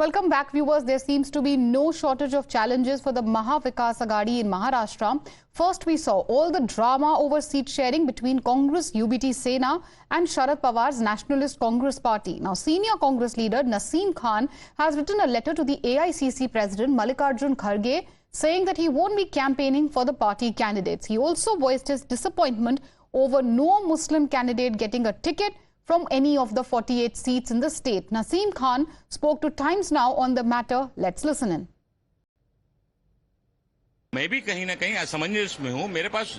Welcome back, viewers. There seems to be no shortage of challenges for the Maha Vikas Aghadi in Maharashtra. First, we saw all the drama over seat sharing between Congress UBT Sena and Sharad Pawar's Nationalist Congress Party. Now, senior Congress leader Naseem Khan has written a letter to the AICC President Mallikarjun Kharge saying that he won't be campaigning for the party candidates. He also voiced his disappointment over no Muslim candidate getting a ticket from any of the 48 seats in the state. Naseem Khan spoke to Times Now on the matter. Let's listen in. मैं भी कहीं ना कहीं असमंजस में हूं। मेरे पास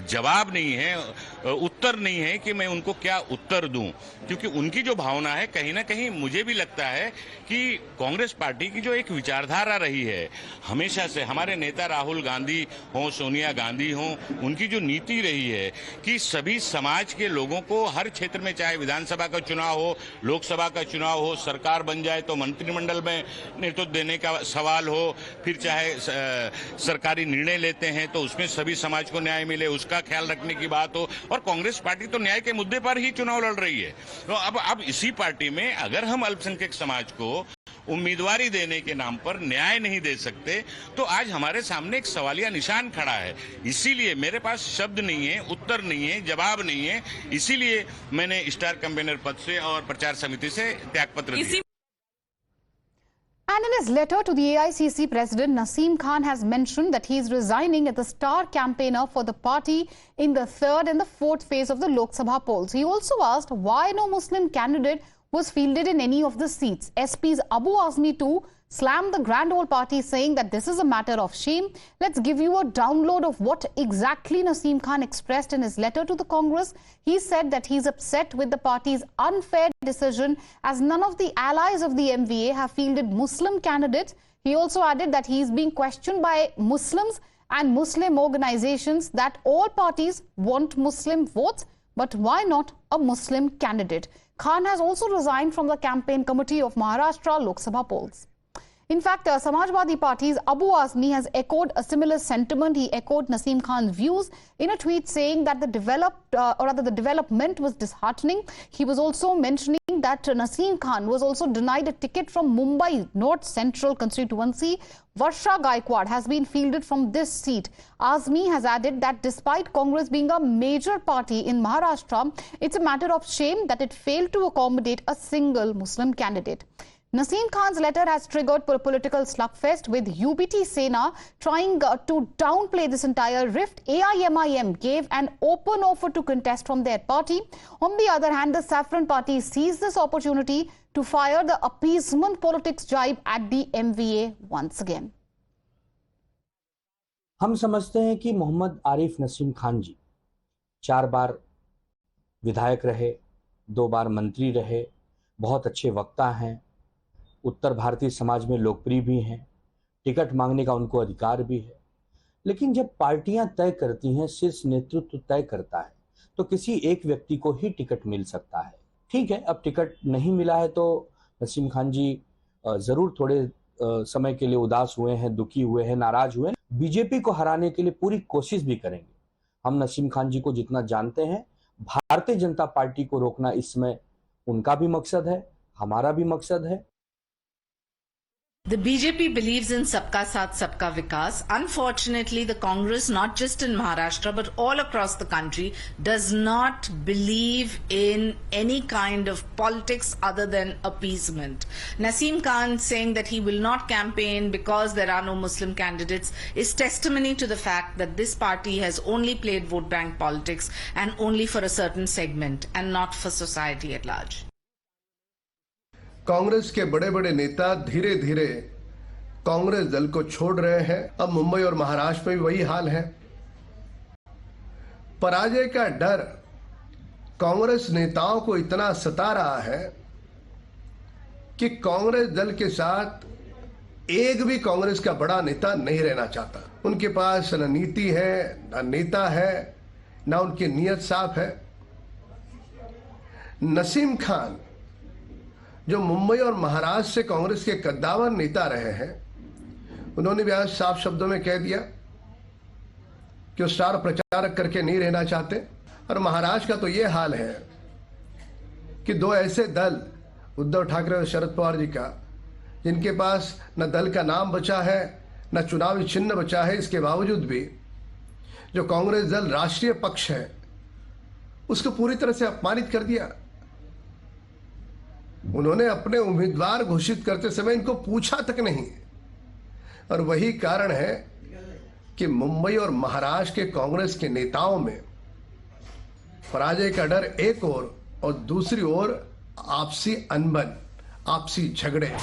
जवाब नहीं है, उत्तर नहीं है कि मैं उनको क्या उत्तर दूं, क्योंकि उनकी जो भावना है कहीं ना कहीं मुझे भी लगता है कि कांग्रेस पार्टी की जो एक विचारधारा रही है हमेशा से, हमारे नेता राहुल गांधी हो, सोनिया गांधी हो, उनकी जो नीति रही है कि सभी समाज के लोगों को हर क्षेत्र में, चाहे विधानसभा का चुनाव हो, लोकसभा का चुनाव हो, सरकार बन जाए तो मंत्रिमंडल में नेतृत्व देने का सवाल हो, फिर चाहे सरकारी निर्णय लेते हैं तो उसमें सभी समाज को न्याय मिले, उसका ख्याल रखने की बात हो। और कांग्रेस पार्टी तो न्याय के मुद्दे पर ही चुनाव लड़ रही है। तो अब इसी पार्टी में अगर हम अल्पसंख्यक समाज को उम्मीदवारी देने के नाम पर न्याय नहीं दे सकते तो आज हमारे सामने एक सवालिया निशान खड़ा है। इसीलिए मेरे पास शब्द नहीं है, उत्तर नहीं है, जवाब नहीं है। इसीलिए मैंने स्टार कैंपेनर पद से और प्रचार समिति से त्यागपत्र दिया। And in his letter to the AICC President, Naseem Khan has mentioned that he is resigning as the star campaigner for the party in the third and the fourth phase of the Lok Sabha polls. He also asked why no Muslim candidate was fielded in any of the seats. SP's Abu Azmi too slammed the Grand Old Party, saying that this is a matter of shame. Let's give you a download of what exactly Naseem Khan expressed in his letter to the Congress. He said that he's upset with the party's unfair decision as none of the allies of the MVA have fielded Muslim candidates. He also added that he is being questioned by Muslims and Muslim organizations that all parties want Muslim votes, but why not a Muslim candidate? Khan has also resigned from the campaign committee of Maharashtra Lok Sabha polls. In fact, Samajwadi Party's Abu Azmi has echoed a similar sentiment. He echoed Naseem Khan's views in a tweet saying that the development was disheartening. He was also mentioning that Naseem Khan was also denied a ticket from Mumbai North Central constituency. Varsha Gaikwad has been fielded from this seat. Azmi has added that despite Congress being a major party in Maharashtra, it's a matter of shame that it failed to accommodate a single Muslim candidate. Naseem Khan's letter has triggered political slugfest with UBT Sena trying to downplay this entire rift. AIMIM gave an open offer to contest from their party. On the other hand, the Saffron Party seized this opportunity to fire the appeasement politics jibe at the MVA once again. हम समझते हैं कि मोहम्मद आरिफ नसीम खान जी 4 बार विधायक रहे, 2 बार मंत्री रहे, बहुत अच्छे वक्ता हैं, उत्तर भारतीय समाज में लोकप्रिय भी हैं, टिकट मांगने का उनको अधिकार भी है। लेकिन जब पार्टियां तय करती हैं, शीर्ष नेतृत्व तय करता है, तो किसी एक व्यक्ति को ही टिकट मिल सकता है। ठीक है, अब टिकट नहीं मिला है तो नसीम खान जी जरूर थोड़े समय के लिए उदास हुए हैं, दुखी हुए हैं, नाराज हुए हैं। बीजेपी को हराने के लिए पूरी कोशिश भी करेंगे। हम नसीम खान जी को जितना जानते हैं, भारतीय जनता पार्टी को रोकना इस समय उनका भी मकसद है, हमारा भी मकसद है। The BJP believes in Sabka Saath, Sabka Vikas. Unfortunately, the Congress, not just in Maharashtra, but all across the country, does not believe in any kind of politics other than appeasement. Naseem Khan saying that he will not campaign because there are no Muslim candidates is testimony to the fact that this party has only played vote bank politics and only for a certain segment and not for society at large. Congress के बड़े बड़े नेता धीरे धीरे कांग्रेस दल को छोड़ रहे हैं। अब मुंबई और महाराष्ट्र में भी वही हाल है। पराजय का डर कांग्रेस नेताओं को इतना सता रहा है कि कांग्रेस दल के साथ एक भी कांग्रेस का बड़ा नेता नहीं रहना चाहता। उनके पास न नीति है, न नेता है, न उनकी नीयत साफ है। नसीम खान जो मुंबई और महाराष्ट्र से कांग्रेस के कद्दावर नेता रहे हैं, उन्होंने भी आज साफ शब्दों में कह दिया कि वो स्टार प्रचारक करके नहीं रहना चाहते। और महाराष्ट्र का तो ये हाल है कि 2 ऐसे दल, उद्धव ठाकरे और शरद पवार जी का, इनके पास न दल का नाम बचा है, न चुनावी चिन्ह बचा है। इसके बावजूद भी जो कांग्रेस दल राष्ट्रीय पक्ष है उसको पूरी तरह से अपमानित कर दिया। उन्होंने अपने उम्मीदवार घोषित करते समय इनको पूछा तक नहीं। और वही कारण है कि मुंबई और महाराष्ट्र के कांग्रेस के नेताओं में पराजय का डर एक और दूसरी ओर आपसी अनबन, आपसी झगड़े।